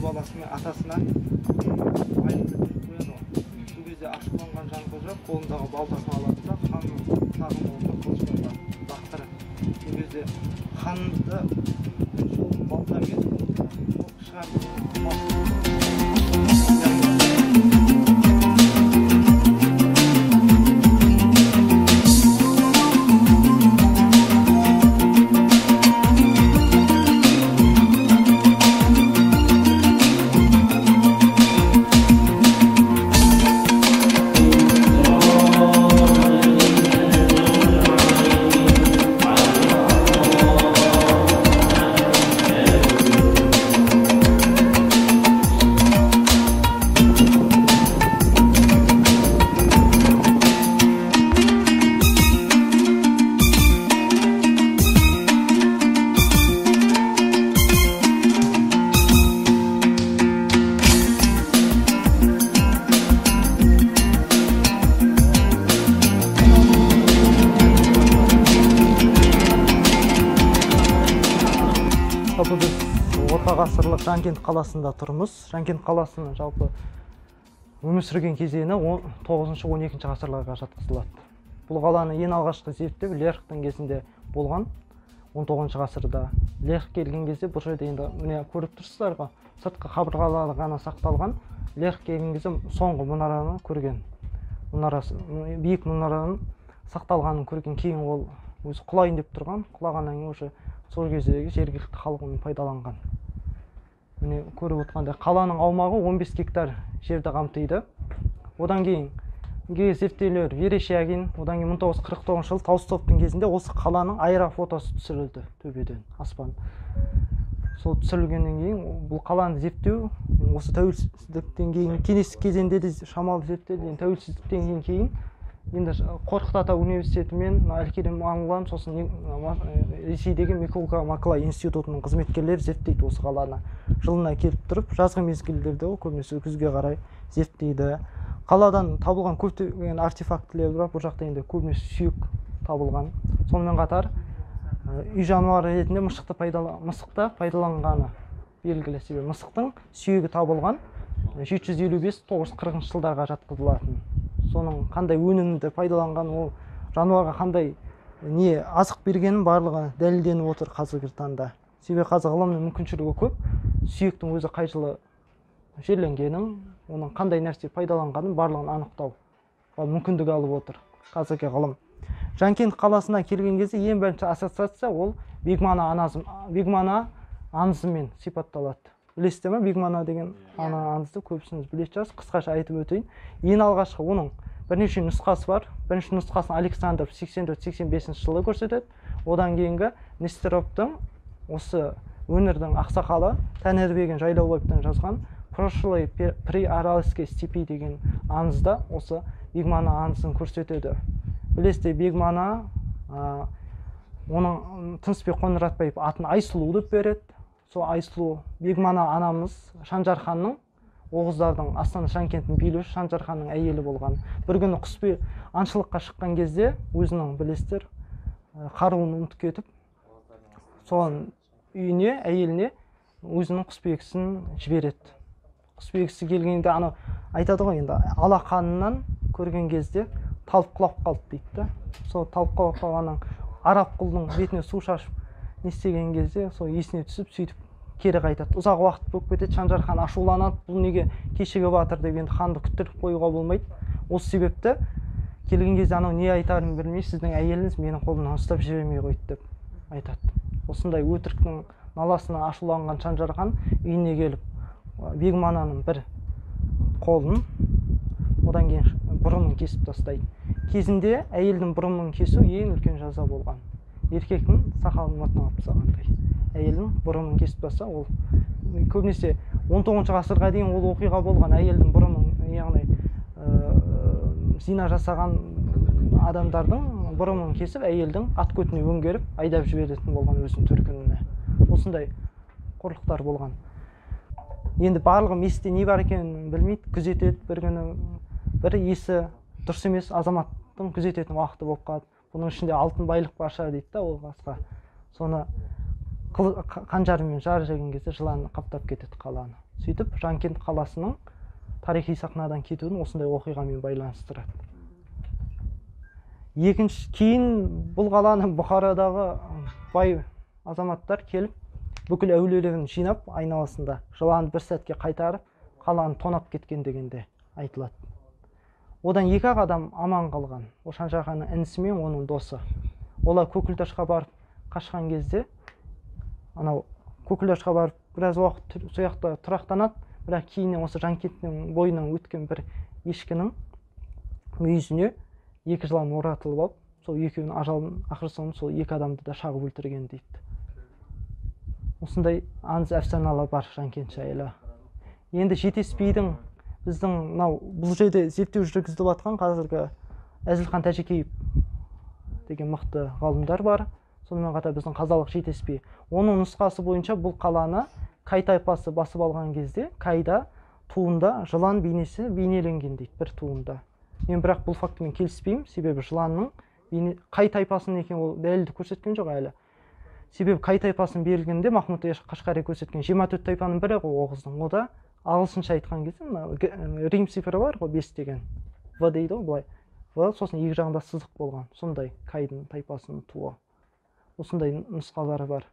баласы мен атасына айыпты беріп қояды ғой. Сол кезде ашуланған Жанқожа қолындағы балтасын алады да ханның тағын орнына қылышпен лақтырады. Сол кезде ханды сол балтамен шығарып біз орта ғасырлық Жанкент қаласында тұрмыз. Жанкент қаласының жалпы өмір сүрген кезеңі 9-12 ғасырларға жатқызылады. Бұл қаланы ең алғашқы зерттеу Лерхтің кезінде болған 19 ғасырда. Лерх келген кезде бұл жерде енді міне көріп тұрсыздар ғой, сыртқы қабырғалары ғана сақталған. Лерх келген кезде соңғы мұнараны көрген. Биік мұнараның сақталғанын көрген, кейін ол өзі құлайын деп тұрған, құлағаннан кейін уже сол кездегі жергілікті халық оны пайдаланған. Міне көріп отырғандай қаланың аумағы 15 гектар жерді қамтиды. Одан кейін зерттеулер Верещагин, одан кейін 1949 жылы Толстовтың кезінде осы қаланың аэрофотосы түсірілді төбеден, аспан. Сол түсірілгеннен кейін бұл қаланы зерттеу осы тәуелсіздіктен кейін, кеңестік кезеңде де шамалы зерттелді. Тәуелсіздіктен кейін енді Қорқыт Ата университеті мен Әл-Керем Аңлан, сосын Ресейдегі Микулка Маклай институтының қызметкерлері зерттейді осы қаланы. Жылына келіп тұрып, жазғы мезгілдерде көбінесе күзге қарай зерттейді. Қаладан табылған көптеген артефактілер бар. Бұл жақта енді көбінесе сүйек табылған. Сонымен қатар үй жануары ретінде мысықты пайдаланғаны белгілі. Себебі мысықтың сүйегі табылған 755-940 жылдарға жатқызылатын. Соның қандай өнімді пайдаланған, ол жануарға қандай не азық бергенін барлығы дәлелденіп отыр қазіргі таңда. Себебі қазір ғылымның мүмкіншілігі көп. Сүйектің өзі қай жылы жерленгенін, оның қандай нәрсе пайдаланғанын барлығын анықтау мүмкіндік алып отыр қазіргі ғылым. Жанкент қаласына келген кезде ең бірінші ассоциация ол Бегмана аңызымен сипатталады. Білесіздер ме? Бегмана деген аңызды көбісіңіз білесіз, қысқаша айтып өтейін. Ең алғашқы оның бірнеше нұсқасы бар. Бірінші нұсқасын Александр 84-85 жылы көрсетеді. Одан кейінгі Нестеровтың осы өңірдің ақсақалы Тәңірберген Жайлаубаевтан жазған «Прошлое при Аральской степи» деген аңызда осы Бегмана аңызын көрсетеді. Білесіздер, Бегмана оның Тынысбек Қоңыратбаев атын Айсұлу деп береді. Сол Айсұлу Бегмана анамыз Шанжарханның, Оғыздардың Астана Жанкенттің билеушісі Шанжарханның әйелі болған. Bir күні құсбегі аңшылыққа шыққан кезде өзінің, білесіздер, қаруын ұмытып кетіп, соған үйіне, әйеліне өзінің құсбегісін жібереді. Құсбегісі келгенде айтады ғой, енді алақанынан көрген кезде талып құлап қалды дейді. Сол талып құлап қалғаннан араб құлдың бетіне су шашып не істеген кезде сол есіне түсіп, сөйтіп кері қайтады. Ұзақ уақыт болып кетеді. Шанжархан ашуланады, бұл неге кешігіп жатыр деп, енді ханды күттіріп қоюға болмайды. Осы себепті келген кезде не айтарын білмей, сіздің әйеліңіз менің қолымнан ұстап жібермей қойды деп айтады. Осындай өтіріктің наласына ашуланған Шанжархан үйіне келіп Бегмананың бір қолын, одан кейін бұрымын кесіп тастайды. Кезінде әйелдің бұрымын кесу ең үлкен жаза болған. Еркектің сақалын матына алып тастағандай. Әйелдің бұрымын кесіп тастаса, ол көбінесе 19 ғасырға дейін ол оқиға болған. Әйелдің бұрымын, яғни зина жасаған адамдардың бұрымын кесіп, әйелдің ат көтіне өңгеріп, айдап жіберетін болған өзінің төркініне. Осындай қорлықтар болған. Енді барлығы месте не бар екенін білмейді, күзетеді. Bir күні бір есі дұрыс емес азаматтың күзететін уақыты болып қалады. Бұның ішінде алтын байлық бар шығар дейді да, ол басқа. Соны қанжарымен жарып кезде жылан қаптап кетеді қаланы. Сөйтіп Жанкент қаласының тарихи сахнадан кетуін осындай оқиғамен байланыстырады. Кейін бұл қаланы Бұхарадағы бай азаматтар келіп, бүкіл әулиелерін жинап, айналасында жыланды бір сәтке қайтарып, қаланы тонап кеткен дегенде айтылады. Одан 2 адам аман қалған. Ол Шаншарханның інісі мен оның досы. Олар Көкілташқа барып қашқан кезде, анау Көкілташқа барып біраз уақыт сол жақта тұрақтанады, бірақ кейіннен осы Жанкенттің бойынан өткен бір ешкінің мүйізіне 2 жылан оратылып алып, сол екеуінің ажалын ақыр соңында сол 2 адамды да шағып өлтірген дейді. Осындай аңыз әфсаналар бар Жанкент жайлы. Енді жетеспейдің біздің бұл жерде зерттеу жүргізіліп жатқан қазіргі Әзілхан Тәжекеев деген мықты ғалымдар бар. Сонымен қатар біздің қазалық жетеспей. Оның нұсқасы бойынша бұл қаланы Кай тайпасы басып алған кезде Кайда туында жылан бейнесі бейнеленген дейді, бір туында. Мен бірақ бұл фактімен келіспеймін, себебі жыланның Кай тайпасының екен ол дәлелді көрсеткен жоқ әлі. Себебі Кай тайпасының берілгенде Махмұд Қашқари көрсеткен 24 тайпаның бірі ғой Оғыздың. Ода ағылшынша айтқан кезде Рим цифры бар ғой 5 деген. В дейді ғой былай. В сосын екі жағында сызық болған. Сондай Кайдың тайпасының туы. Осындай нұсқалары бар.